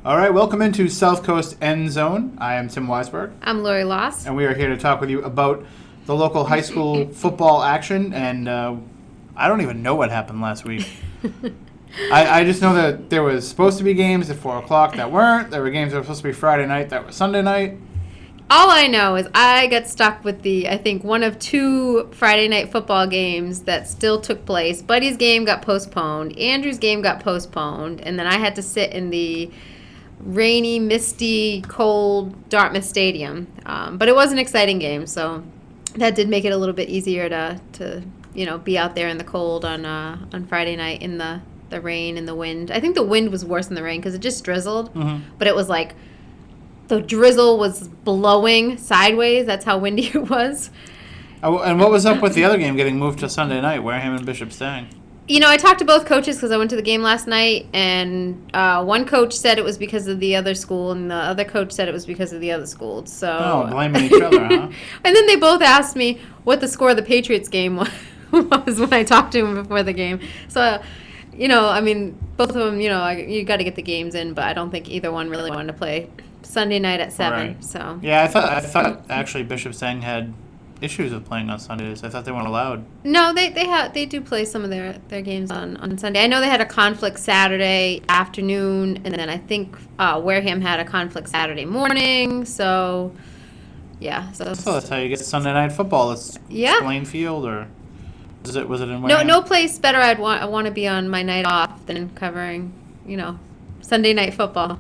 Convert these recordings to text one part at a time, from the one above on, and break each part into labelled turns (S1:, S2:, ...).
S1: All right, welcome into SouthCoast End Zone. I am Tim Weisberg.
S2: I'm Laurie Loss.
S1: And we are here to talk with you about the local high school football action. And I don't even know what happened last week. I just know that there was supposed to be games at 4 o'clock that weren't. There were games that were supposed to be Friday night that were Sunday night.
S2: All I know is I got stuck with one of two Friday night football games that still took place. Buddy's game got postponed. Andrew's game got postponed. And then I had to sit in the rainy, misty, cold Dartmouth Stadium. But it was an exciting game, so that did make it a little bit easier to be out there in the cold on Friday night in the rain and the wind. I think the wind was worse than the rain because it just drizzled. Mm-hmm. But it was like the drizzle was blowing sideways. That's how windy it was.
S1: And what was up with the other game getting moved to Sunday night, Wareham and Bishop Stang?
S2: I talked to both coaches because I went to the game last night, and one coach said it was because of the other school, and the other coach said it was because of the other school. So
S1: blaming each other, huh?
S2: And then they both asked me what the score of the Patriots game was when I talked to them before the game. So, both of them, you got to get the games in, but I don't think either one really wanted to play Sunday night at 7.
S1: Right.
S2: So
S1: yeah, I thought actually Bishop Stang had issues with playing on Sundays. I thought they weren't allowed.
S2: No, they do play some of their games on Sunday. I know they had a conflict Saturday afternoon, and then I think Wareham had a conflict Saturday morning. So, yeah. So
S1: that's how you get Sunday night football. It's Blaine Field, or was it in Wareham?
S2: No place better. I want to be on my night off than covering Sunday night football.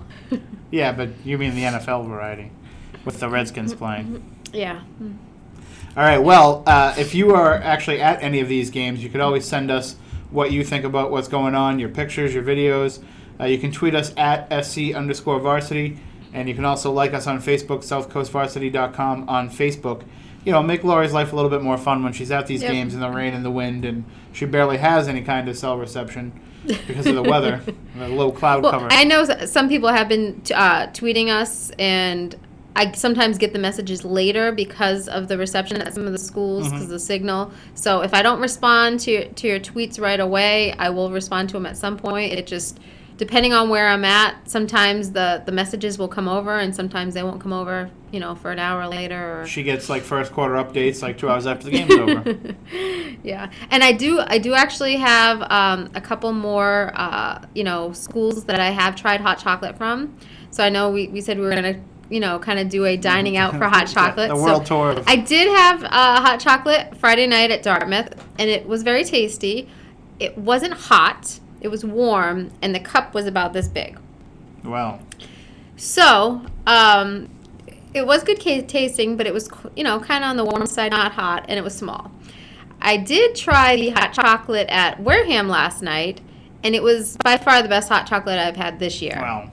S1: Yeah, but you mean the NFL variety with the Redskins playing?
S2: Yeah.
S1: All right, well, if you are actually at any of these games, you could always send us what you think about what's going on, your pictures, your videos. You can tweet us at SC_varsity, and you can also like us on Facebook, southcoastvarsity.com on Facebook. Make Laurie's life a little bit more fun when she's at these games in the rain and the wind, and she barely has any kind of cell reception because of the weather, the low cloud cover.
S2: I know some people have been tweeting us, and I sometimes get the messages later because of the reception at some of the schools because of the signal. So if I don't respond to your tweets right away, I will respond to them at some point. It just, depending on where I'm at, sometimes the messages will come over and sometimes they won't come over, for an hour later. Or
S1: she gets first quarter updates 2 hours after the game's over.
S2: Yeah. And I do actually have a couple more, schools that I have tried hot chocolate from. So I know we said we were going to kind of do a dining out for hot chocolate.
S1: The world tour.
S2: I did have hot chocolate Friday night at Dartmouth, and it was very tasty. It wasn't hot. It was warm, and the cup was about this big.
S1: Wow.
S2: So, it was good tasting, but it was, kind of on the warm side, not hot, and it was small. I did try the hot chocolate at Wareham last night, and it was by far the best hot chocolate I've had this year.
S1: Wow.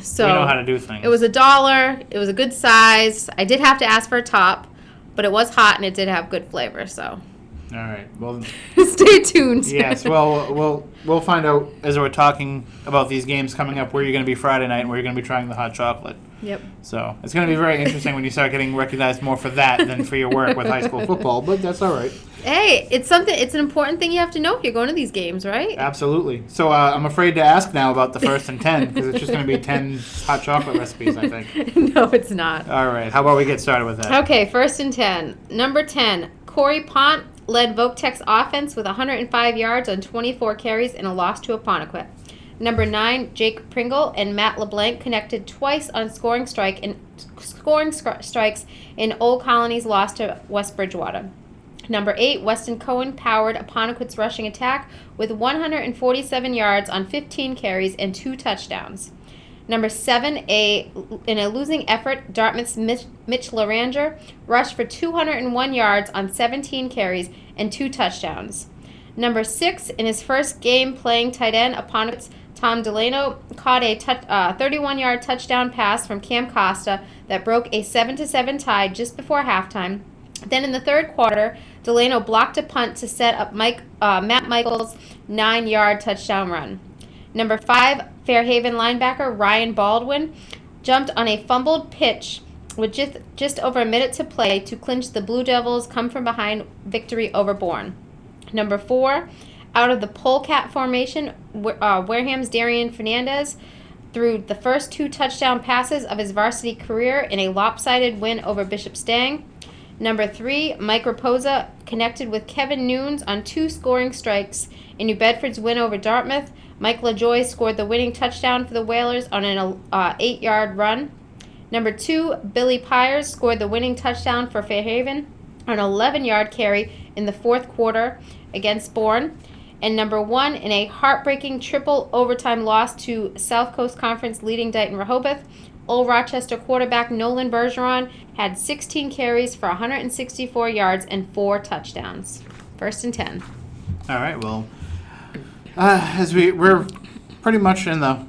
S2: So
S1: we know how to do things.
S2: It was $1. It was a good size. I did have to ask for a top, but it was hot and it did have good flavor. So,
S1: all right. Well,
S2: stay tuned.
S1: Yes. Well, we'll find out as we're talking about these games coming up where you're going to be Friday night and where you're going to be trying the hot chocolate.
S2: Yep.
S1: So it's going to be very interesting when you start getting recognized more for that than for your work with high school football. But that's all right.
S2: Hey, it's an important thing you have to know if you're going to these games, right?
S1: Absolutely. So I'm afraid to ask now about the 1st and 10 because it's just going to be 10 hot chocolate recipes, I think.
S2: No, it's not.
S1: All right. How about we get started with that?
S2: Okay, 1st and 10. Number 10, Corey Pont led Voc-Tech's offense with 105 yards on 24 carries and a loss to Apponequet. Number 9, Jake Pringle and Matt LeBlanc connected twice on scoring strikes in Old Colony's loss to West Bridgewater. Number 8, Weston Cohen powered Apponequet's rushing attack with 147 yards on 15 carries and 2 touchdowns. Number 7, in a losing effort, Dartmouth's Mitch Laranger rushed for 201 yards on 17 carries and 2 touchdowns. Number 6, in his first game playing tight end, Apponequet's Tom Delano caught a 31-yard touchdown pass from Cam Costa that broke a 7-7 tie just before halftime. Then in the third quarter, Delano blocked a punt to set up Matt Michaels' 9-yard touchdown run. Number 5, Fairhaven linebacker Ryan Baldwin jumped on a fumbled pitch with just over a minute to play to clinch the Blue Devils' come-from-behind victory over Bourne. Number 4, out of the polecat formation, Wareham's Darian Fernandez threw the first 2 touchdown passes of his varsity career in a lopsided win over Bishop Stang. Number 3, Mike Raposa connected with Kevin Nunes on 2 scoring strikes in New Bedford's win over Dartmouth. Mike LaJoy scored the winning touchdown for the Whalers on an 8-yard run. Number 2, Billy Pyers scored the winning touchdown for Fairhaven on an 11-yard carry in the 4th quarter against Bourne. And number 1, in a heartbreaking triple overtime loss to South Coast Conference leading Dighton-Rehoboth, Old Rochester quarterback Nolan Bergeron had 16 carries for 164 yards and 4 touchdowns. 1st and 10.
S1: All right, well, as we're pretty much in the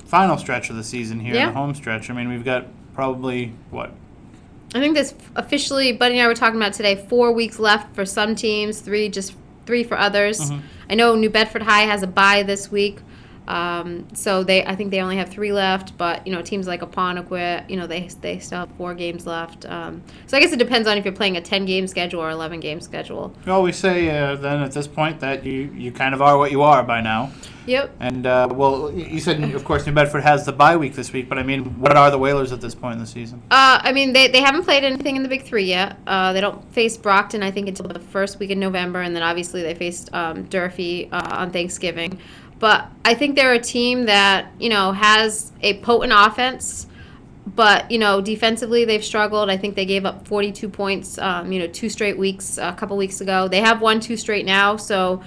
S1: final stretch of the season here, the home stretch. I mean, we've got probably, what?
S2: I think there's officially, Buddy and I were talking about today, 4 weeks left for some teams, 3 for others. Mm-hmm. I know New Bedford High has a bye this week, so I think they only have 3 left. But teams like Apponequet, they still have 4 games left. So I guess it depends on if you're playing a 10-game schedule or 11-game schedule.
S1: Well, we say then at this point that you kind of are what you are by now.
S2: Yep.
S1: And well, you said of course New Bedford has the bye week this week, but I mean, what are the Whalers at this point in the season?
S2: I mean, they haven't played anything in the Big 3 yet. They don't face Brockton, I think, until the first week in November, and then obviously they faced Durfee on Thanksgiving. But I think they're a team that has a potent offense, but defensively they've struggled. I think they gave up 42 points 2 straight weeks a couple weeks ago. They have won 2 straight now, so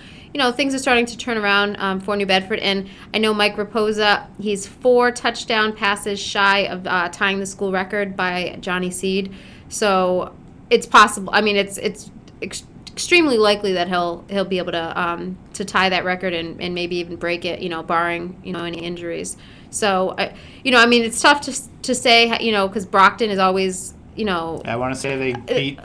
S2: things are starting to turn around for New Bedford. And I know Mike Raposa, he's 4 touchdown passes shy of tying the school record by Johnny Seed. So it's possible. I mean, it's extremely likely that he'll be able to tie that record and maybe even break it, barring any injuries. So I mean, it's tough to say, because Brockton is always
S1: I want to say they beat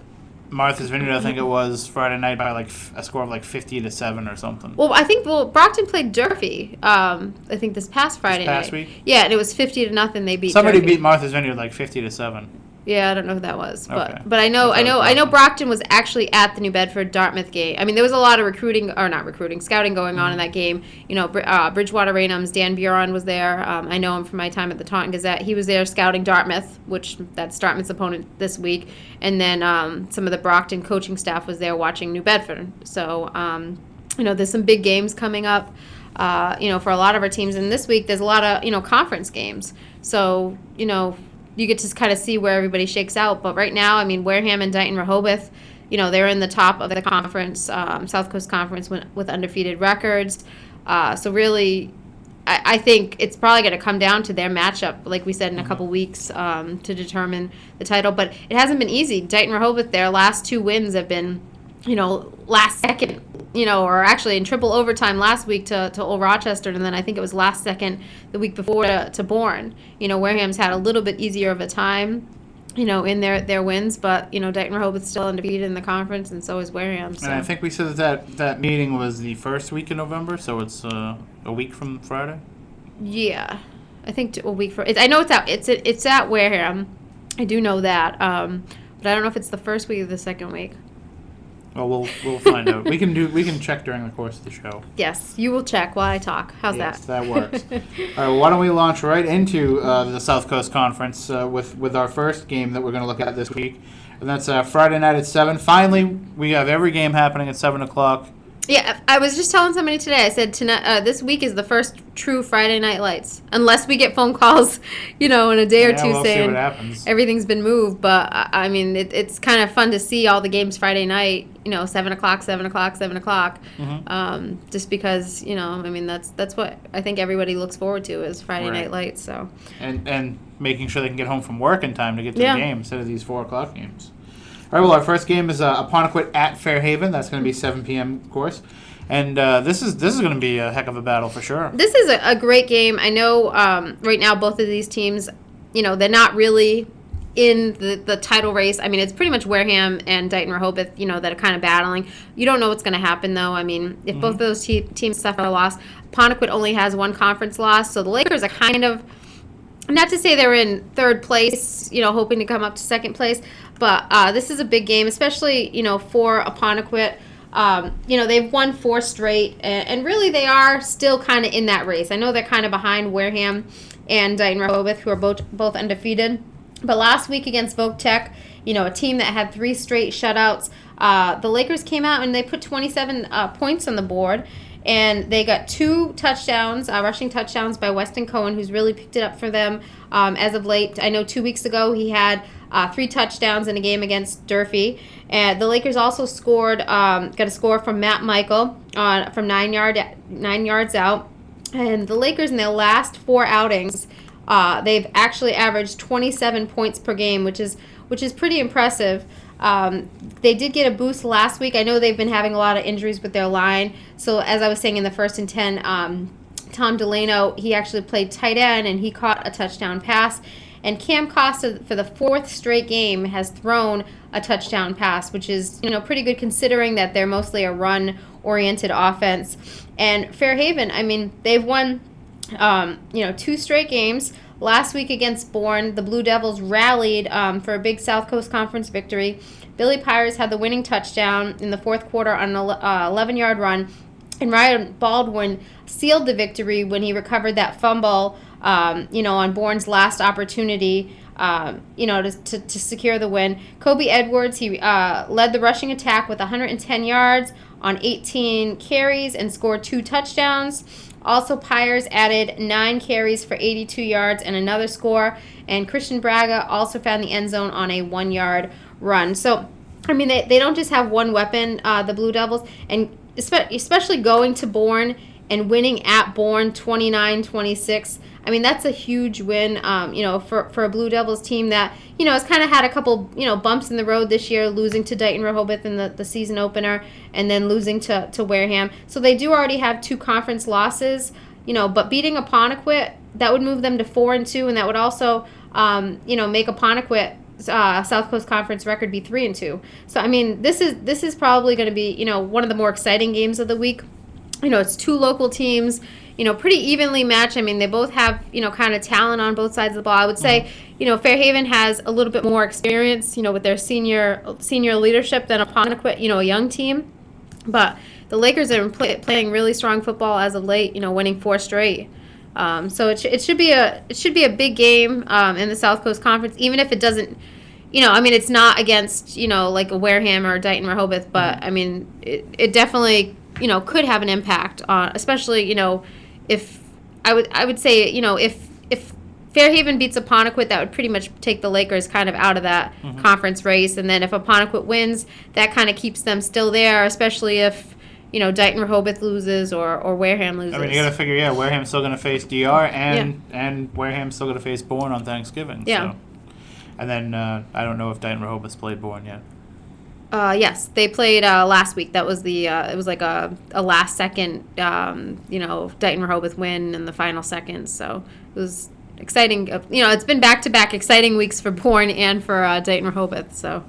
S1: Martha's Vineyard, I think it was Friday night, by like a score of like 50-7 or something.
S2: Well, I think Brockton played Durfee. I think this past Friday night.
S1: This past week.
S2: Yeah, and it was 50-0. They beat.
S1: Somebody
S2: Durfee.
S1: Beat Martha's Vineyard like 50-7.
S2: Yeah, I don't know who that was, but
S1: okay.
S2: but I know Brockton was actually at the New Bedford Dartmouth game. I mean, there was a lot of scouting going on in that game. Bridgewater Raynham's Dan Buron was there. I know him from my time at the Taunton Gazette. He was there scouting Dartmouth, which that's Dartmouth's opponent this week, and then some of the Brockton coaching staff was there watching New Bedford. So there's some big games coming up. For a lot of our teams, and this week there's a lot of conference games. So you get to kind of see where everybody shakes out. But right now, I mean, Wareham and Dighton-Rehoboth, they're in the top of the conference, South Coast Conference with undefeated records. So really, I think it's probably going to come down to their matchup, like we said, in a couple weeks to determine the title. But it hasn't been easy. Dighton-Rehoboth, their last 2 wins have been, last second, or actually in triple overtime last week to Old Rochester, and then I think it was last second the week before to Bourne. Wareham's had a little bit easier of a time, in their wins, but, Dighton-Rehoboth's still undefeated in the conference, and so is Wareham. So.
S1: And I think we said that meeting was the first week in November, so it's a week from Friday?
S2: Yeah, I think a week from. I know it's at Wareham. I do know that, but I don't know if it's the first week or the second week.
S1: Well, we'll find out. We can check during the course of the show.
S2: Yes, you will check while I talk. How's that?
S1: Yes, that works. All right, well, why don't we launch right into the South Coast Conference with our first game that we're going to look at this week, and that's Friday night at 7. Finally, we have every game happening at 7 o'clock.
S2: Yeah, I was just telling somebody today. I said tonight, this week is the first true Friday Night Lights, unless we get phone calls, in a day or two
S1: we'll
S2: saying
S1: see what happens.
S2: Everything's been moved. But I mean, it's kind of fun to see all the games Friday night. 7 o'clock, 7 o'clock, 7 o'clock.
S1: Mm-hmm.
S2: Just because I mean that's what I think everybody looks forward to is Friday Night Lights. So
S1: and making sure they can get home from work in time to get to the game instead of these 4 o'clock games. All right, well, our first game is Apponequet at Fairhaven. That's going to be 7 p.m., of course. And this is going to be a heck of a battle for sure. This
S2: is a great game. I know right now both of these teams, they're not really in the title race. I mean, it's pretty much Wareham and Dighton-Rehoboth, that are kind of battling. You don't know what's going to happen, though. I mean, if both of those teams suffer a loss, Apponequet only has 1 conference loss, so the Lakers are kind of, not to say they're in 3rd place, hoping to come up to 2nd place, but this is a big game, especially, for Apponequet. They've won 4 straight, and really they are still kind of in that race. I know they're kind of behind Wareham and Dighton-Rehoboth, who are both undefeated. But last week against Voc-Tech, a team that had 3 straight shutouts, the Lakers came out and they put 27 points on the board. And they got 2 touchdowns, rushing touchdowns by Weston Cohen, who's really picked it up for them as of late. I know 2 weeks ago he had 3 touchdowns in a game against Durfee. And the Lakers also got a score from Matt Michael from 9 yards out. And the Lakers in their last 4 outings, they've actually averaged 27 points per game, which is pretty impressive. They did get a boost last week. I know they've been having a lot of injuries with their line. So as I was saying in the 1st and 10, Tom Delano, he actually played tight end and he caught a touchdown pass. And Cam Costa, for the 4th straight game, has thrown a touchdown pass, which is pretty good considering that they're mostly a run-oriented offense. And Fairhaven, they've won 2 straight games. Last week against Bourne, the Blue Devils rallied for a big South Coast Conference victory. Billy Pires had the winning touchdown in the 4th quarter on an 11-yard run, and Ryan Baldwin sealed the victory when he recovered that fumble, on Bourne's last opportunity, to secure the win. Kobe Edwards, he led the rushing attack with 110 yards on 18 carries and scored 2 touchdowns. Also, Pires added 9 carries for 82 yards and another score. And Christian Braga also found the end zone on a 1-yard run. So, they don't just have one weapon, the Blue Devils. And especially going to Bourne and winning at Bourne 29-26. That's a huge win, for a Blue Devils team that, has kind of had a couple, bumps in the road this year, losing to Dighton-Rehoboth in the season opener and then losing to Wareham. So they do already have 2 conference losses, but beating Apponequet, that would move them to 4-2, and that would also, make Apponequet South Coast Conference record be 3-2. So, this is probably going to be, one of the more exciting games of the week. It's 2 local teams, pretty evenly matched. They both have, kind of talent on both sides of the ball. I would say, Fairhaven has a little bit more experience, with their senior leadership than Apponequet, a young team. But the Lakers are playing really strong football as of late, winning 4 straight. So it should be a big game in the South Coast Conference, even if it doesn't, it's not against, like a Wareham or Dighton-Rehoboth, but it definitely, could have an impact on, especially, if I would say, if Fairhaven beats Apponequet, that would pretty much take the Lakers kind of out of that conference race. And then if Apponequet wins, that kind of keeps them still there, especially if, Dighton-Rehoboth loses or Wareham loses.
S1: You got to figure, Wareham's still going to face DR and Wareham's still going to face Bourne on Thanksgiving.
S2: Yeah.
S1: So. And then I don't know if Dighton-Rehoboth's played Bourne yet.
S2: Yes, they played last week. That was it was like a last second, Dighton-Rehoboth win in the final seconds. So it was exciting. It's been back-to-back exciting weeks for Bourne and for Dighton-Rehoboth. So.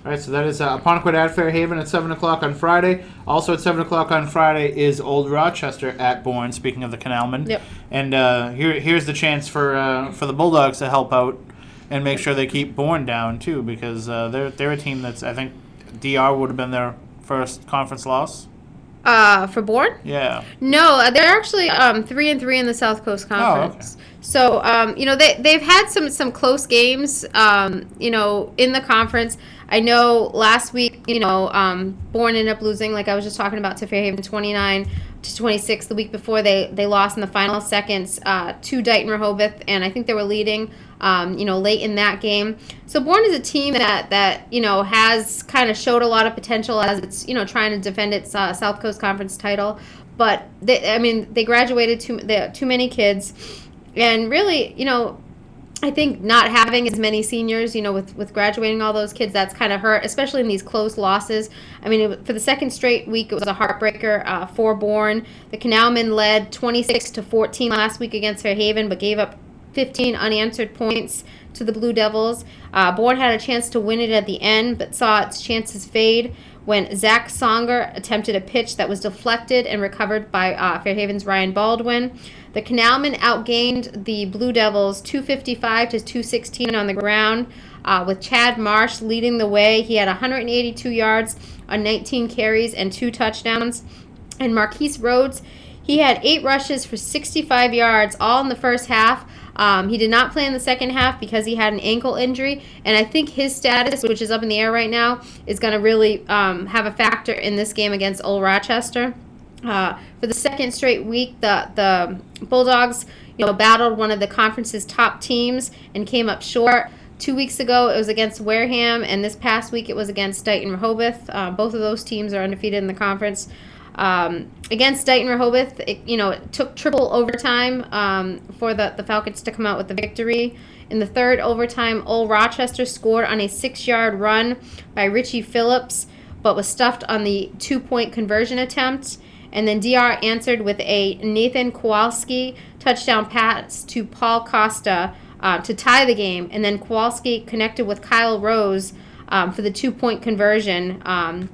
S1: All right, so that is Apponequet at Fairhaven at 7 o'clock on Friday. Also at 7 o'clock on Friday is Old Rochester at Bourne, speaking of the Canalmen.
S2: Yep.
S1: And here's the chance for the Bulldogs to help out and make sure they keep Bourne down, too, because they're a team that's, I think, DR would have been their first conference loss.
S2: For Bourne?
S1: Yeah.
S2: No, they're actually 3-3 in the South Coast Conference.
S1: Oh, okay.
S2: So, they've had some close games, in the conference. I know last week, Bourne ended up losing, like I was just talking about, to Fairhaven 29-26. The week before, they lost in the final seconds to Dighton-Rehoboth, and I think they were leading, late in that game. So Bourne is a team that has kind of showed a lot of potential as it's, trying to defend its South Coast Conference title. But, they graduated too many kids. And really, I think not having as many seniors, with graduating all those kids, that's kind of hurt, especially in these close losses. For the second straight week, it was a heartbreaker for Bourne. The Canalmen led 26-14 last week against Fairhaven, but gave up 15 unanswered points to the Blue Devils. Bourne had a chance to win it at the end, but saw its chances fade when Zach Songer attempted a pitch that was deflected and recovered by Fairhaven's Ryan Baldwin. The Canalmen outgained the Blue Devils 255-216 on the ground. with Chad Marsh leading the way. He had 182 yards on 19 carries and 2 touchdowns. And Marquise Rhodes, he had 8 rushes for 65 yards, all in the first half. He did not play in the second half because he had an ankle injury, and I think his status, which is up in the air right now, is going to really have a factor in this game against Old Rochester. For the second straight week, the Bulldogs, battled one of the conference's top teams and came up short. 2 weeks ago, it was against Wareham, and this past week it was against Dighton-Rehoboth. Both of those teams are undefeated in the conference. Against Dighton-Rehoboth, it took triple overtime for the Falcons to come out with the victory. In the third overtime, Old Rochester scored on a 6-yard run by Richie Phillips, but was stuffed on the 2-point conversion attempt. And then DR answered with a Nathan Kowalski touchdown pass to Paul Costa to tie the game. And then Kowalski connected with Kyle Rose for the 2-point conversion. And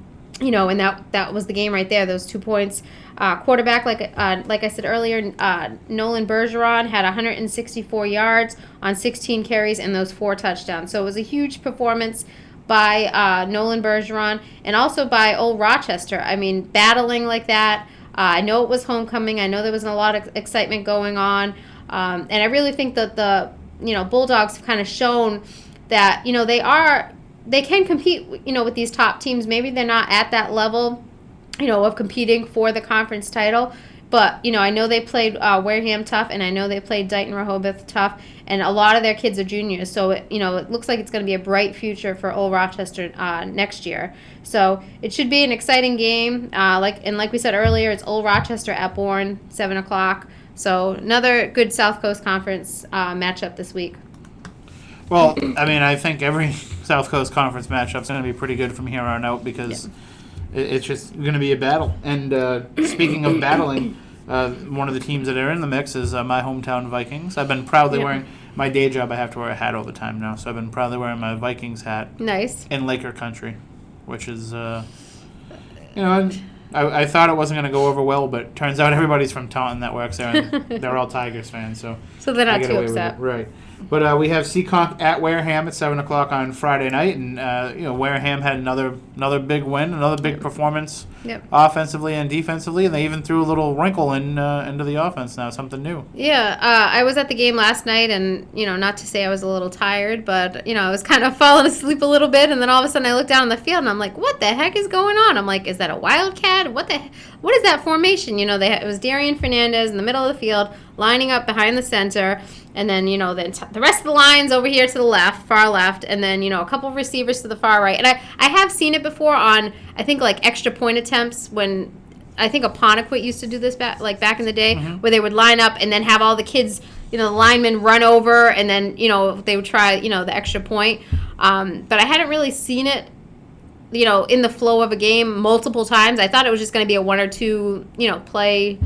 S2: that was the game right there, those 2 points. Quarterback, like I said earlier, Nolan Bergeron had 164 yards on 16 carries and those 4 touchdowns. So it was a huge performance by Nolan Bergeron and also by Old Rochester. I mean, battling like that. I know it was homecoming. I know there was a lot of excitement going on. And I really think that the Bulldogs have kind of shown that, they can compete, with these top teams. Maybe they're not at that level, of competing for the conference title. But, I know they played Wareham tough, and I know they played Dighton-Rehoboth tough, and a lot of their kids are juniors. So, it looks like it's going to be a bright future for Old Rochester next year. So, it should be an exciting game. Like we said earlier, it's Old Rochester at Bourne, 7 o'clock. So, another good South Coast Conference matchup this week.
S1: Well, I mean, I think every South Coast Conference matchup is going to be pretty good from here on out because it's just going to be a battle. And speaking of battling, one of the teams that are in the mix is my hometown Vikings. I've been proudly wearing my day job. I have to wear a hat all the time now, so I've been proudly wearing my Vikings hat.
S2: Nice.
S1: In Laker country, which is, I thought it wasn't going to go over well, but turns out everybody's from Taunton that works there, and they're all Tigers fans. So
S2: they're not too upset.
S1: Right. But we have Seekonk at Wareham at 7 o'clock on Friday night, and Wareham had another big win, another big performance, offensively and defensively, and they even threw a little wrinkle into the offense now, something new.
S2: Yeah, I was at the game last night, and not to say I was a little tired, but I was kind of falling asleep a little bit, and then all of a sudden I looked down on the field, and I'm like, what the heck is going on? I'm like, is that a Wildcat? What is that formation? It was Darian Fernandez in the middle of the field, lining up behind the center. And then, the rest of the line's over here to the left, far left, and then, a couple of receivers to the far right. And I have seen it before on, I think, like, extra point attempts when I think Apponequet used to do this back in the day, where they would line up and then have all the kids, the linemen run over, and then, they would try, the extra point. But I hadn't really seen it, in the flow of a game multiple times. I thought it was just going to be a 1 or 2, play,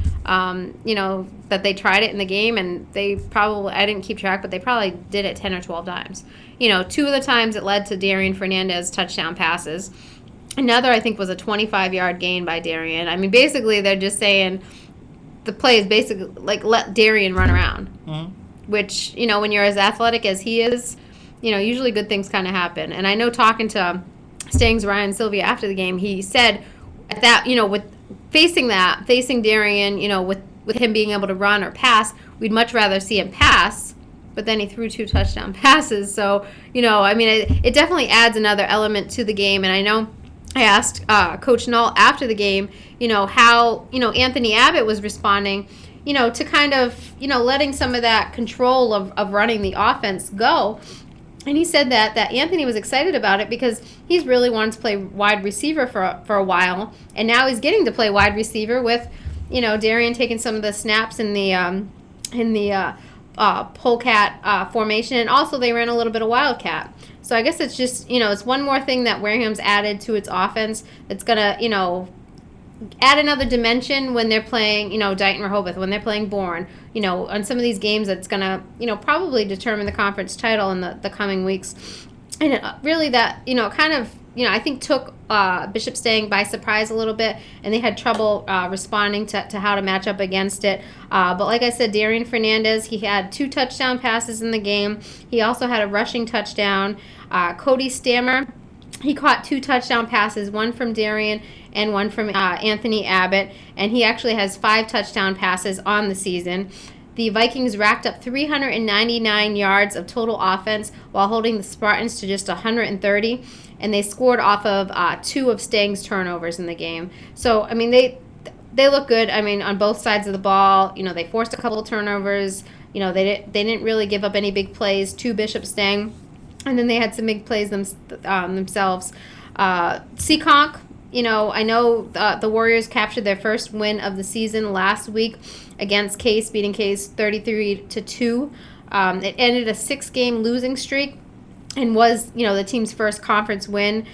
S2: that they tried it in the game, and they probably, I didn't keep track, but they probably did it 10 or 12 times. 2 of the times it led to Darian Fernandez touchdown passes. Another, I think, was a 25-yard gain by Darian. I mean, basically, they're just saying the play is basically, like, let Darian run around, which, when you're as athletic as he is, usually good things kind of happen. And I know talking to Stang's Ryan Sylvia after the game, he said at that, with facing Darian, with him being able to run or pass, we'd much rather see him pass, but then he threw 2 touchdown passes. So, I mean, it definitely adds another element to the game. And I know I asked Coach Null after the game, how, Anthony Abbott was responding, to kind of, letting some of that control of running the offense go. And he said that Anthony was excited about it because he's really wanted to play wide receiver for a while, and now he's getting to play wide receiver with, Darian taking some of the snaps in the polecat formation, and also they ran a little bit of wildcat. So I guess it's just it's one more thing that Wareham's added to its offense that's gonna add another dimension when they're playing, Dighton-Rehoboth, when they're playing Bourne, on some of these games that's going to, probably determine the conference title in the coming weeks. And really that, kind of I think took Bishop Stang by surprise a little bit, and they had trouble responding to how to match up against it. But like I said, Darian Fernandez, he had 2 touchdown passes in the game. He also had a rushing touchdown. Cody Stammer, he caught 2 touchdown passes, one from Darian and one from Anthony Abbott, and he actually has 5 touchdown passes on the season. The Vikings racked up 399 yards of total offense while holding the Spartans to just 130, and they scored off of 2 of Stang's turnovers in the game. So, I mean, they look good. I mean, on both sides of the ball, they forced a couple of turnovers. They didn't really give up any big plays to Bishop Stang, and then they had some big plays themselves. Seekonk, I know the Warriors captured their first win of the season last week against Case, beating Case 33-2. It ended a 6-game losing streak and was, the team's first conference win.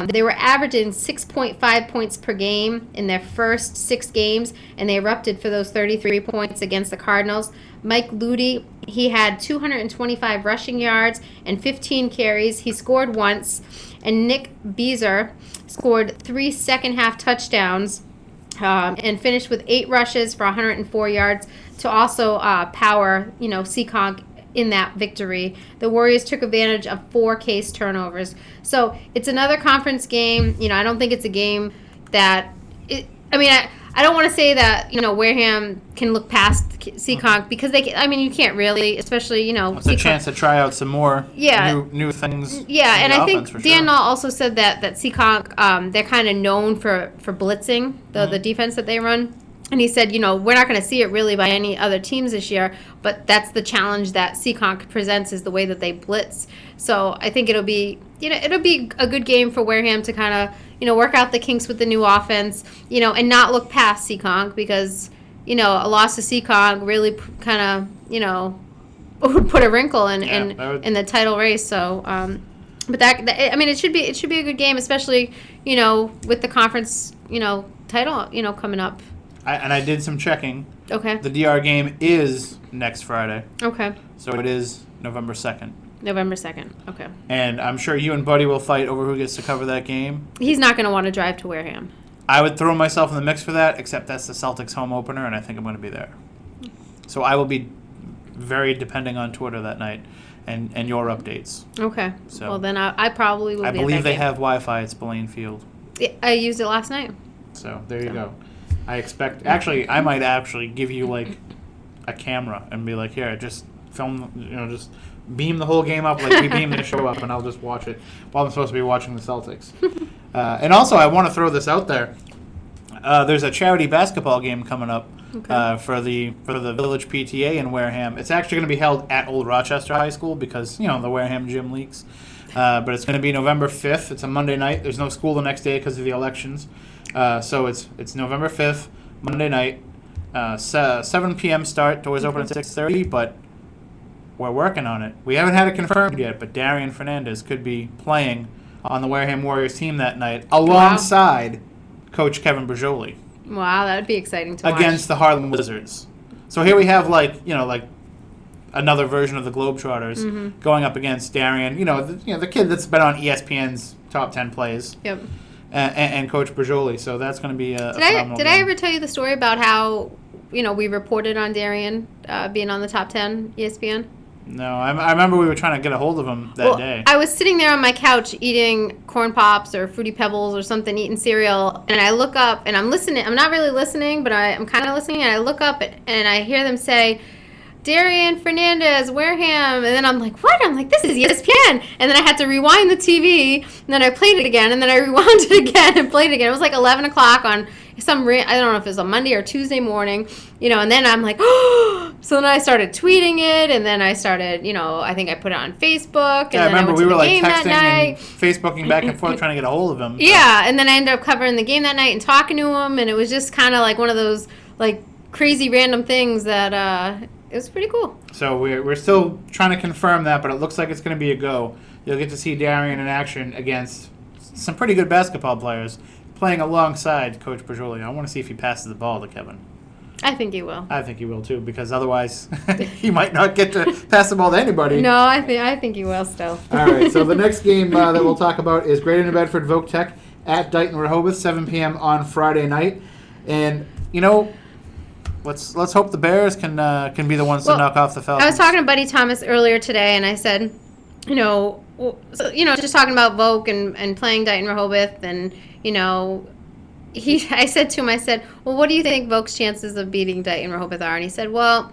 S2: They were averaging 6.5 points per game in their first 6 games, and they erupted for those 33 points against the Cardinals. Mike Ludi, he had 225 rushing yards and 15 carries. He scored once. And Nick Beezer scored 3 second-half touchdowns and finished with 8 rushes for 104 yards to also power, Seekonk in that victory. The Warriors took advantage of 4 Case turnovers. So it's another conference game. I don't think it's a game that I don't want to say that, Wareham can look past Seekonk because you can't really, especially,
S1: It's a chance to try out some more new things.
S2: Yeah, and I think Dan
S1: sure.
S2: Nall also said that Seekonk, they're kind of known for blitzing, the defense that they run. And he said, we're not going to see it really by any other teams this year, but that's the challenge that Seekonk presents is the way that they blitz. So I think it'll be a good game for Wareham to kind of, work out the kinks with the new offense, and not look past Seekonk because, a loss to Seekonk really kind of, would put a wrinkle in the title race. So, but it should be a good game, especially, with the conference, title, coming up.
S1: I did some checking.
S2: Okay.
S1: The DR game is next Friday.
S2: Okay.
S1: So it is November 2nd.
S2: November 2nd. Okay.
S1: And I'm sure you and Buddy will fight over who gets to cover that game.
S2: He's not going to want to drive to Wareham.
S1: I would throw myself in the mix for that, except that's the Celtics home opener, and I think I'm going to be there. So I will be very depending on Twitter that night and your updates.
S2: Okay.
S1: So
S2: well, then I probably will be
S1: I
S2: at
S1: believe
S2: that
S1: they
S2: game.
S1: have Wi-Fi at Spillane Field.
S2: I used it last night.
S1: So there you go. I might give you like a camera and be like, here, just film, just beam the whole game up like we beam the show up, and I'll just watch it while I'm supposed to be watching the Celtics. And also, I want to throw this out there. There's a charity basketball game coming up for the Village PTA in Wareham. It's actually going to be held at Old Rochester High School because the Wareham gym leaks. But it's going to be November 5th. It's a Monday night. There's no school the next day because of the elections. So it's November 5th, Monday night, 7 p.m. start. Doors open at 6:30, but we're working on it. We haven't had it confirmed yet, but Darian Fernandez could be playing on the Wareham Warriors team that night alongside Coach Kevin Bergioli.
S2: Wow, that would be exciting to watch.
S1: Against the Harlem Wizards. So here we have like another version of the Globetrotters going up against Darian. The kid that's been on ESPN's top 10 plays.
S2: Yep.
S1: And Coach Bergioli, so that's going to be a phenomenal
S2: Did I ever tell you the story about how, we reported on Darian being on the top 10 ESPN?
S1: No, I remember we were trying to get a hold of him that day.
S2: I was sitting there on my couch eating Corn Pops or Fruity Pebbles or something, eating cereal, and I look up, and I'm listening. I'm not really listening, but I'm kind of listening, and I look up, and I hear them say, Darian Fernandez, Wareham, and then I'm like, what? I'm like, this is ESPN. And then I had to rewind the TV, and then I played it again, and then I rewound it again and played it again. It was like 11 o'clock on I don't know if it was a Monday or Tuesday morning, and then I'm like, oh! So then I started tweeting it, and then I started, I think I put it on Facebook. And
S1: yeah, I remember we were like texting
S2: and
S1: Facebooking back and forth trying to get a hold of him. So.
S2: Yeah, and then I ended up covering the game that night and talking to him, and it was just kind of like one of those like crazy random things that it was pretty cool. So
S1: we're still trying to confirm that, but it looks like it's going to be a go. You'll get to see Darian in action against some pretty good basketball players playing alongside Coach Bergioli. I want to see if he passes the ball to Kevin.
S2: I think he will.
S1: I think he will too, because otherwise he might not get to pass the ball to anybody.
S2: No, I think he will still.
S1: All right, so the next game that we'll talk about is Greater New Bedford Voc-Tech at Dighton-Rehoboth, 7 p.m. on Friday night. And, let's hope the Bears can be the ones to knock off the Falcons.
S2: I was talking to Buddy Thomas earlier today, and I said, just talking about Voc and playing Dighton-Rehoboth, and, I said to him, well, what do you think Voc's chances of beating Dighton-Rehoboth are? And he said, well,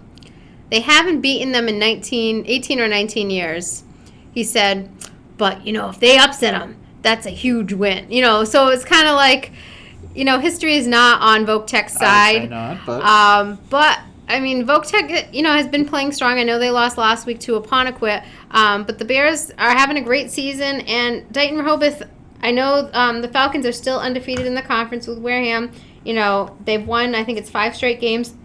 S2: they haven't beaten them in 18 or 19 years. He said, but, if they upset them, that's a huge win. So it's kind of like, history is not on Voc-Tech's side.
S1: I say not,
S2: but I mean, Voc-Tech, has been playing strong. I know they lost last week to Apponequet, but the Bears are having a great season. And Dighton-Rehoboth, I know the Falcons are still undefeated in the conference with Wareham. They've won, I think it's 5 straight games.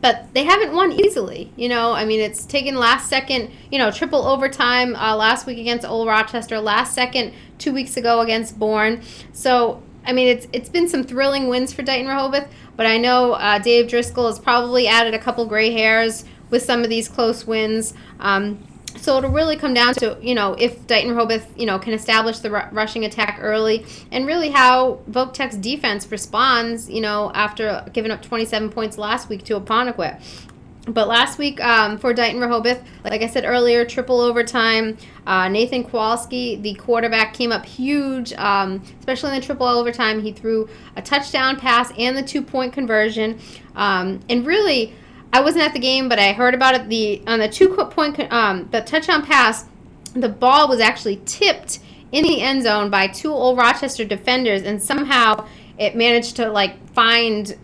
S2: But they haven't won easily, it's taken last second, triple overtime last week against Old Rochester, last second 2 weeks ago against Bourne. So, it's been some thrilling wins for Dighton-Rehoboth, but I know Dave Driscoll has probably added a couple gray hairs with some of these close wins. So it'll really come down to, if Dighton-Rehoboth, can establish the rushing attack early, and really how Voc-Tech's defense responds, after giving up 27 points last week to Apponequet. But last week for Dighton-Rehoboth, like I said earlier, triple overtime. Nathan Kowalski, the quarterback, came up huge, especially in the triple overtime. He threw a touchdown pass and the 2-point conversion. And really, I wasn't at the game, but I heard about it. On the 2-point, the touchdown pass, the ball was actually tipped in the end zone by 2 Old Rochester defenders, and somehow it managed to find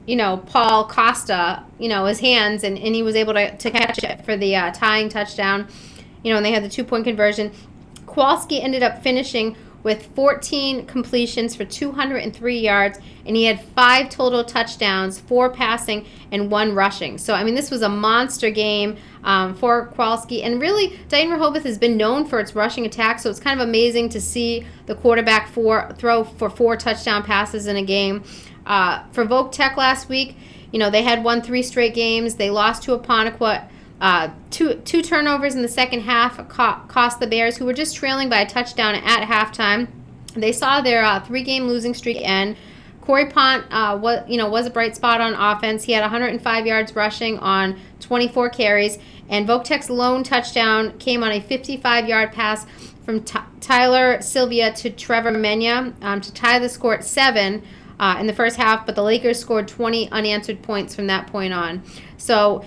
S2: Paul Costa his hands, and he was able to catch it for the tying touchdown. And they had the 2-point conversion. Kowalski ended up finishing with 14 completions for 203 yards, and he had 5 total touchdowns, 4 passing and 1 rushing. So, this was a monster game for Kowalski. And really, Dighton-Rehoboth has been known for its rushing attack, so it's kind of amazing to see the quarterback throw for 4 touchdown passes in a game. For Voc-Tech last week, they had won 3 straight games. They lost to Apponequet. Two turnovers in the second half cost the Bears, who were just trailing by a touchdown at halftime. They saw their 3-game losing streak end. Corey Pont was a bright spot on offense. He had 105 yards rushing on 24 carries, and Voc-Tech's lone touchdown came on a 55-yard pass from Tyler Sylvia to Trevor Menya to tie the score at 7 in the first half. But the Lakers scored 20 unanswered points from that point on. So,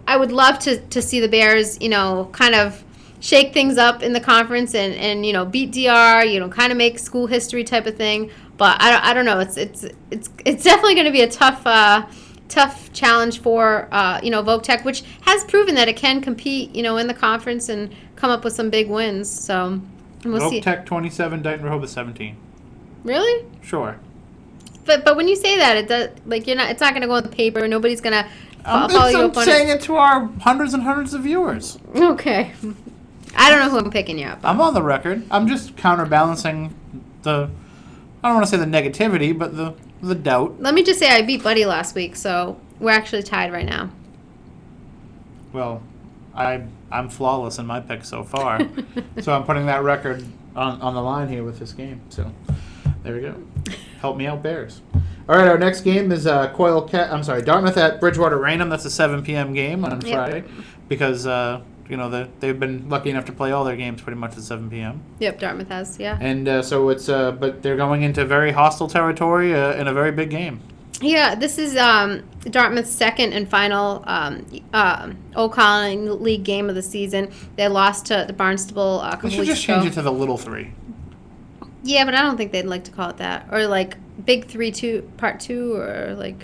S2: I would love to see the Bears, kind of shake things up in the conference and beat DR, kind of make school history type of thing. But I don't know. It's definitely going to be a tough challenge for Voc-Tech, which has proven that it can compete, in the conference and come up with some big wins. So we'll see.
S1: Voc-Tech 27, Dighton-Rehoboth 17.
S2: Really?
S1: Sure.
S2: But when you say that, it does it's not going to go in the paper. Nobody's going to.
S1: I'm saying it to our hundreds and hundreds of viewers.
S2: Okay. I don't know who I'm picking you up.
S1: I'm on the record. I'm just counterbalancing I don't want to say the negativity, but the doubt.
S2: Let me just say I beat Buddy last week, so we're actually tied right now.
S1: Well, I'm flawless in my picks so far. So I'm putting that record on the line here with this game. So there we go. Help me out, Bears. All right, our next game is Dartmouth at Bridgewater Raynham. That's a 7 p.m. game on Friday, because they've been lucky enough to play all their games pretty much at 7 p.m.
S2: Yep, Dartmouth has, yeah.
S1: And so it's but they're going into very hostile territory in a very big game.
S2: Yeah, this is Dartmouth's second and final Old Colony League game of the season. They lost to the Barnstable a couple weeks ago.
S1: They should just change it to the Little 3.
S2: Yeah, but I don't think they'd like to call it that. Or Big 3 Part 2, or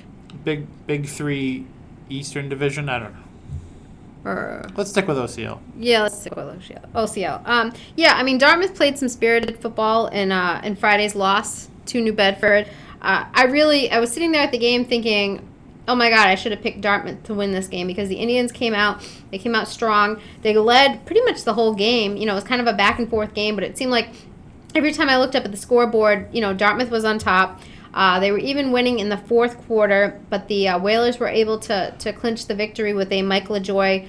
S1: Big 3 Eastern Division. I don't know.
S2: Or
S1: let's stick with OCL.
S2: Yeah, let's stick with OCL. Dartmouth played some spirited football in Friday's loss to New Bedford. I was sitting there at the game thinking, oh my God, I should have picked Dartmouth to win this game, because the Indians came out strong. They led pretty much the whole game. It was kind of a back and forth game, but it seemed like every time I looked up at the scoreboard, Dartmouth was on top. They were even winning in the fourth quarter, but the Whalers were able to clinch the victory with a Mike LaJoy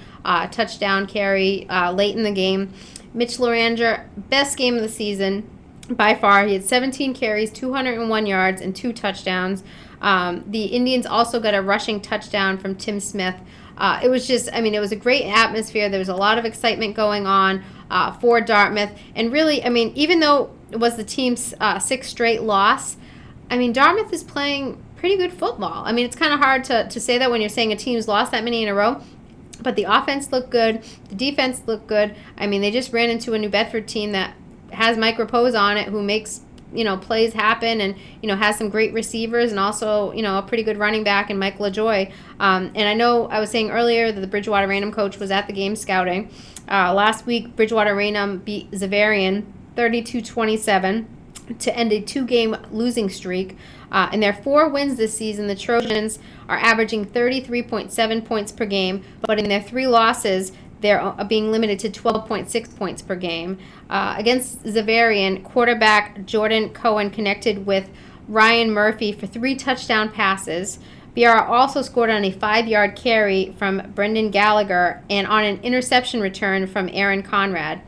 S2: touchdown carry late in the game. Mitch Loranger, best game of the season by far. He had 17 carries, 201 yards, and 2 touchdowns. The Indians also got a rushing touchdown from Tim Smith. It was just, it was a great atmosphere. There was a lot of excitement going on for Dartmouth. And really, even though it was the team's 6th straight loss, Dartmouth is playing pretty good football. It's kind of hard to say that when you're saying a team's lost that many in a row. But the offense looked good. The defense looked good. They just ran into a New Bedford team that has Mike Rapose on it, who makes plays happen, and has some great receivers, and also a pretty good running back in Mike LaJoy. And I know I was saying earlier that the Bridgewater Raynham coach was at the game scouting. Last week, Bridgewater Raynham beat Xaverian 32-27 to end a 2-game losing streak. In their 4 wins this season, the Trojans are averaging 33.7 points per game, but in their 3 losses, they're being limited to 12.6 points per game. Against Xaverian, quarterback Jordan Cohen connected with Ryan Murphy for 3 touchdown passes. BR also scored on a 5-yard carry from Brendan Gallagher and on an interception return from Aaron Conrad.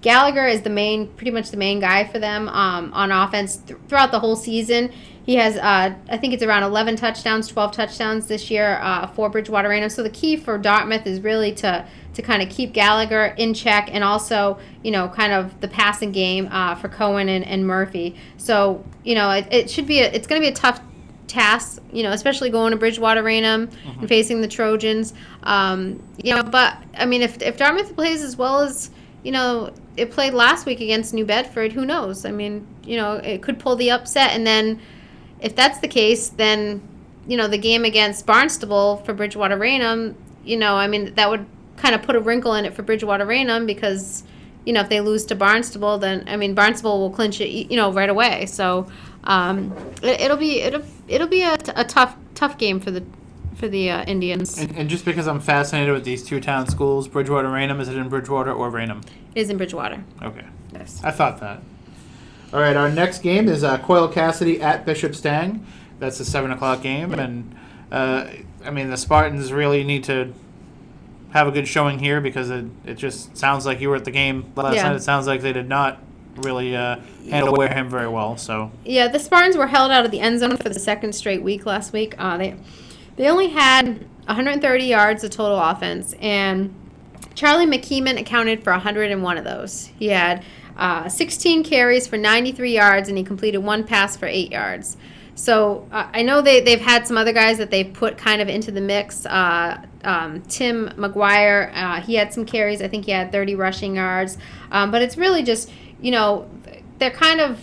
S2: Gallagher is pretty much the main guy for them on offense throughout the whole season. He has, I think it's around 11 touchdowns, 12 touchdowns this year for Bridgewater Raynham. So the key for Dartmouth is really to kind of keep Gallagher in check, and also, kind of the passing game for Cohen and Murphy. So, it's going to be a tough task, especially going to Bridgewater Raynham and facing the Trojans. But, if Dartmouth plays as well as, it played last week against New Bedford, who knows? It could pull the upset, and then if that's the case, then, the game against Barnstable for Bridgewater Raynham, that would kind of put a wrinkle in it for Bridgewater Raynham, because, if they lose to Barnstable, then, Barnstable will clinch it, right away. So, it'll be a tough game for the Indians.
S1: And just because I'm fascinated with these 2 town schools, Bridgewater Raynham, is it in Bridgewater or Raynham?
S2: It is in Bridgewater.
S1: Okay.
S2: Yes.
S1: I thought that. All right, our next game is Coyle Cassidy at Bishop Stang. That's a 7 o'clock game, and the Spartans really need to have a good showing here, because it just sounds like you were at the game last night. It sounds like they did not really handle Wareham very well. So
S2: yeah, the Spartans were held out of the end zone for the 2nd straight week last week. They only had 130 yards of total offense, and Charlie McKeeman accounted for 101 of those. He had 16 carries for 93 yards, and he completed 1 pass for 8 yards. So I know they've had some other guys that they've put kind of into the mix. Tim McGuire, he had some carries. I think he had 30 rushing yards. But it's really just, they're kind of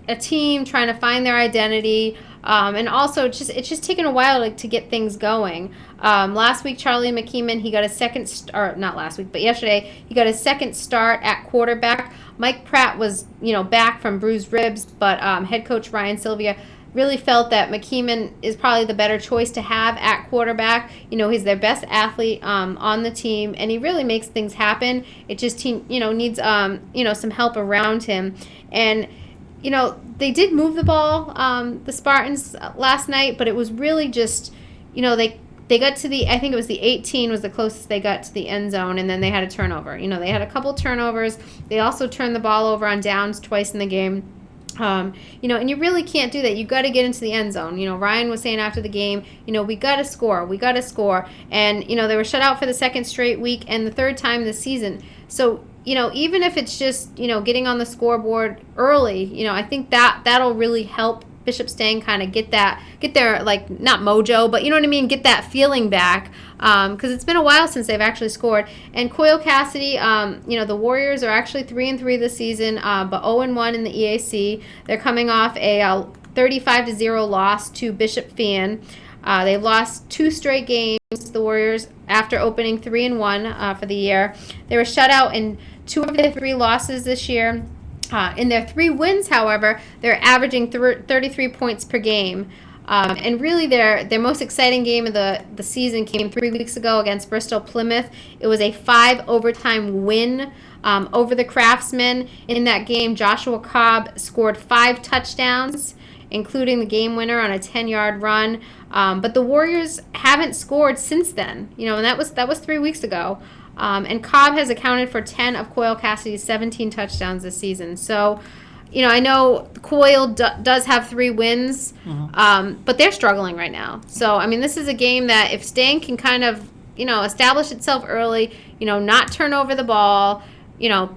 S2: a team trying to find their identity. And also, it's just taken a while to get things going. Last week, Charlie McKeeman, he got a second start, not last week, but yesterday, he got a second start at quarterback. Mike Pratt was, back from bruised ribs, but head coach Ryan Sylvia really felt that McKeeman is probably the better choice to have at quarterback. He's their best athlete on the team, and he really makes things happen. It just, needs, some help around him. And, they did move the ball, the Spartans, last night, but it was really just, they got to I think it was the 18 was the closest they got to the end zone, and then they had a turnover. They had a couple turnovers. They also turned the ball over on downs twice in the game. And you really can't do that. You got to get into the end zone. Ryan was saying after the game, we got to score. And, they were shut out for the 2nd straight week and the 3rd time this season. So, even if it's just, getting on the scoreboard early, I think that'll really help Bishop Stang kind of get their, not mojo, but get that feeling back, because it's been a while since they've actually scored. And Coyle Cassidy, the Warriors are actually 3-3 this season, but 0-1 in the EAC. They're coming off a 35-0 loss to Bishop Fan. They've lost 2 straight games, the Warriors, after opening 3-1 for the year. They were shut out in 2 of their 3 losses this year. In their 3 wins, however, they're averaging 33 points per game. And really their most exciting game of the season came 3 weeks ago against Bristol Plymouth. It was a 5 overtime win over the Craftsmen. In that game, Joshua Cobb scored 5 touchdowns, including the game winner on a 10-yard run. But the Warriors haven't scored since then, and that was 3 weeks ago. And Cobb has accounted for 10 of Coyle Cassidy's 17 touchdowns this season. So, I know Coyle does have 3 wins, but they're struggling right now. So, this is a game that if Stang can kind of, establish itself early, not turn over the ball,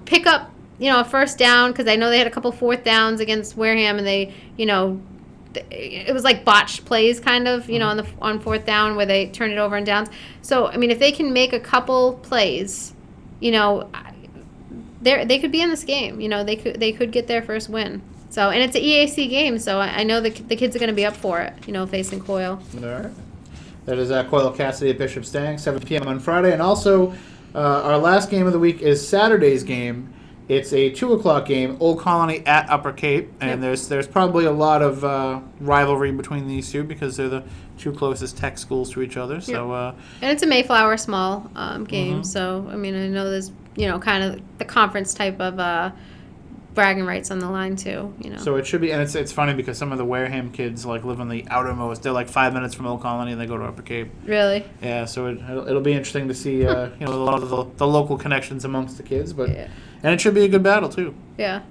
S2: pick up, a first down, because I know they had a couple fourth downs against Wareham, and they, it was like botched plays kind of, on fourth down where they turned it over in downs. So, if they can make a couple plays, they could be in this game. They could get their first win. So, and it's an EAC game, so I know the kids are going to be up for it, facing Coyle.
S1: All right. That is Coyle Cassidy at Bishop Stang, 7 p.m. on Friday. And also, our last game of the week is Saturday's game. It's a 2 o'clock game, Old Colony at Upper Cape. And there's probably a lot of rivalry between these two because they're the 2 closest tech schools to each other. So,
S2: and it's a Mayflower small game. So, I know there's, kind of the conference type of bragging rights on the line too,
S1: So it should be, and it's funny because some of the Wareham kids live on the outermost. They're 5 minutes from Old Colony, and they go to Upper Cape.
S2: Really?
S1: Yeah. So it'll be interesting to see a lot of the local connections amongst the kids, but and it should be a good battle too.
S2: Yeah.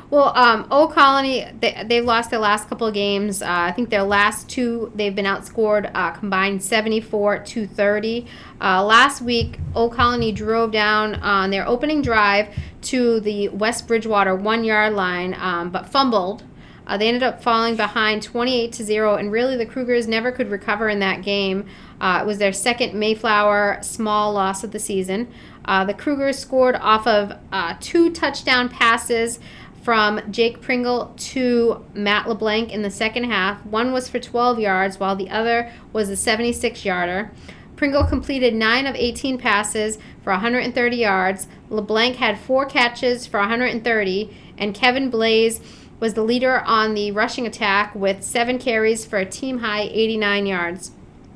S2: Well, Old Colony, they've lost their last couple of games. I think their last 2, they've been outscored combined 74-30. Last week, Old Colony drove down on their opening drive to the West Bridgewater 1-yard line, but fumbled. They ended up falling behind 28-0, and really the Cougars never could recover in that game. It was their second Mayflower small loss of the season. The Cougars scored off of 2 touchdown passes from Jake Pringle to Matt LeBlanc in the second half. One was for 12 yards, while the other was a 76-yarder. Pringle completed 9 of 18 passes for 130 yards. LeBlanc had 4 catches for 130, and Kevin Blaze was the leader on the rushing attack with 7 carries for a team-high 89 yards.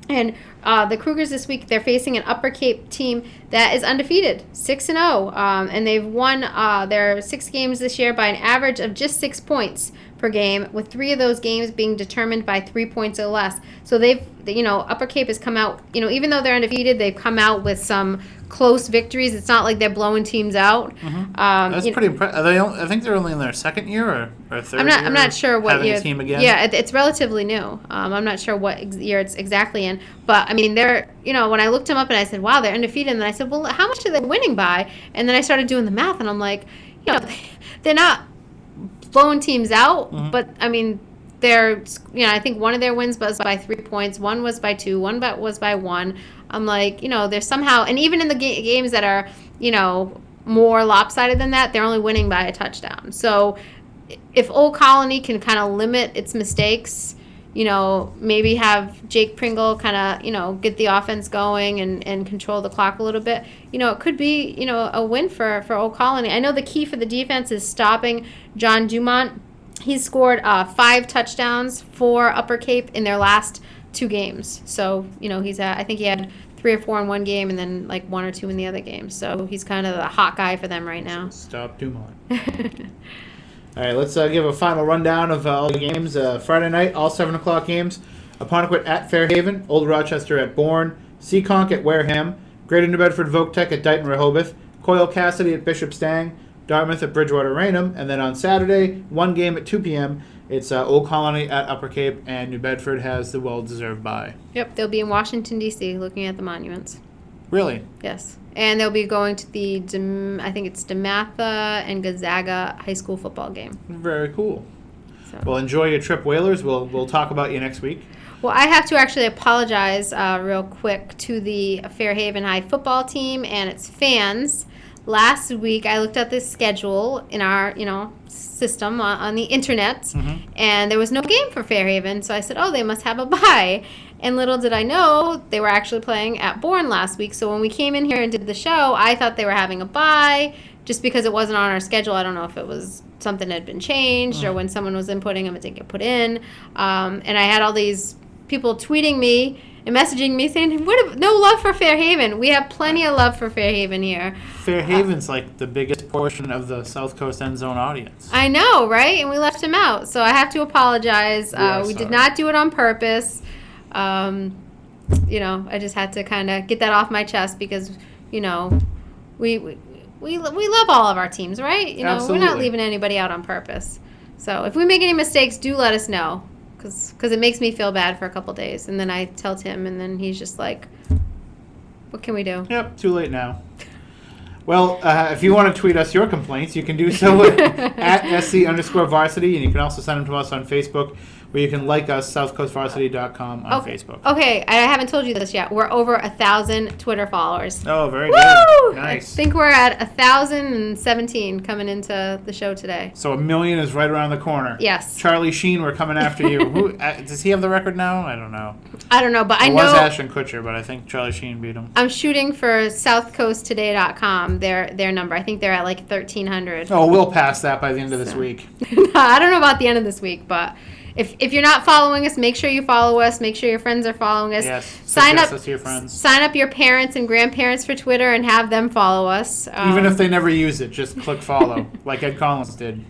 S2: And the Cougars this week, they're facing an Upper Cape team that is undefeated, 6-0. And they've won their 6 games this year by an average of just 6 points per game, with 3 of those games being determined by 3 points or less. So Upper Cape has come out, even though they're undefeated, they've come out with some close victories. It's not like they're blowing teams out.
S1: That's pretty impressive. I think they're only in their second year or third year.
S2: I'm not sure what year.
S1: A team again.
S2: Yeah, it's relatively new. I'm not sure what year it's exactly in. But, they're, when I looked them up and I said, wow, they're undefeated. And then I said, well, how much are they winning by? And then I started doing the math, and I'm like, they're not blowing teams out. But, they're, I think one of their wins was by 3 points. One was by 2. One was by 1. I'm like, they're somehow, and even in the games that are, more lopsided than that, they're only winning by a touchdown. So if Old Colony can kind of limit its mistakes, maybe have Jake Pringle kind of, get the offense going and control the clock a little bit, it could be, a win for Old Colony. I know the key for the defense is stopping John Dumont. He's scored 5 touchdowns for Upper Cape in their last 2 games. So, he's I think he had 3 or 4 in one game and then 1 or 2 in the other game. So he's kind of the hot guy for them right now.
S1: Stop Dumont. All right, let's give a final rundown of all the games. Friday night, all 7 o'clock games. Apponequet at Fairhaven, Old Rochester at Bourne, Seekonk at Wareham, Greater New Bedford Voc-Tech at Dighton-Rehoboth, Coyle Cassidy at Bishop Stang, Dartmouth at Bridgewater Raynham, and then on Saturday, 1 game at 2 p.m., it's Old Colony at Upper Cape, and New Bedford has the well-deserved bye.
S2: Yep, they'll be in Washington, D.C., looking at the monuments.
S1: Really?
S2: Yes. And they'll be going to the, I think it's DeMatha and Gonzaga high school football game.
S1: Very cool.
S2: So.
S1: Well, enjoy your trip, Whalers. We'll talk about you next week.
S2: Well, I have to actually apologize real quick to the Fairhaven High football team and its fans. Last week, I looked at the schedule in our, system on the internet, and there was no game for Fairhaven. So I said, oh, they must have a bye. And little did I know, they were actually playing at Bourne last week. So when we came in here and did the show, I thought they were having a bye just because it wasn't on our schedule. I don't know if it was something that had been changed or when someone was inputting them, it didn't get put in. And I had all these people tweeting me and messaging me saying, no love for Fairhaven. We have plenty of love for Fairhaven here.
S1: Fairhaven's like the biggest portion of the SouthCoast End Zone audience.
S2: I know, right? And we left him out. So I have to apologize. We did not do it on purpose. I just had to kind of get that off my chest because, we love all of our teams, right?
S1: Absolutely.
S2: We're not leaving anybody out on purpose. So if we make any mistakes, do let us know. Because it makes me feel bad for a couple days. And then I tell Tim, and then he's just like, what can we do?
S1: Yep, too late now. Well, if you want to tweet us your complaints, you can do so at SC_varsity, and you can also send them to us on Facebook, where you can like us, southcoastvarsity.com on Facebook.
S2: Okay, I haven't told you this yet. We're over 1,000 Twitter followers.
S1: Oh, very
S2: Woo!
S1: good. Nice.
S2: I think we're at 1,017 coming into the show today.
S1: So 1 million is right around the corner.
S2: Yes.
S1: Charlie Sheen, we're coming after you. Who does he have the record now? I don't know.
S2: I don't know, but I know.
S1: It was Ashton Kutcher, but I think Charlie Sheen beat him.
S2: I'm shooting for SouthCoastToday.com, their number. I think they're at like 1,300.
S1: Oh, we'll pass that by the end of this week.
S2: I don't know about the end of this week, but if you're not following us, make sure you follow us. Make sure your friends are following us.
S1: Yes.
S2: Sign up
S1: us to your friends.
S2: Sign up your parents and grandparents for Twitter and have them follow us.
S1: Even if they never use it, just click follow, like Ed Collins did.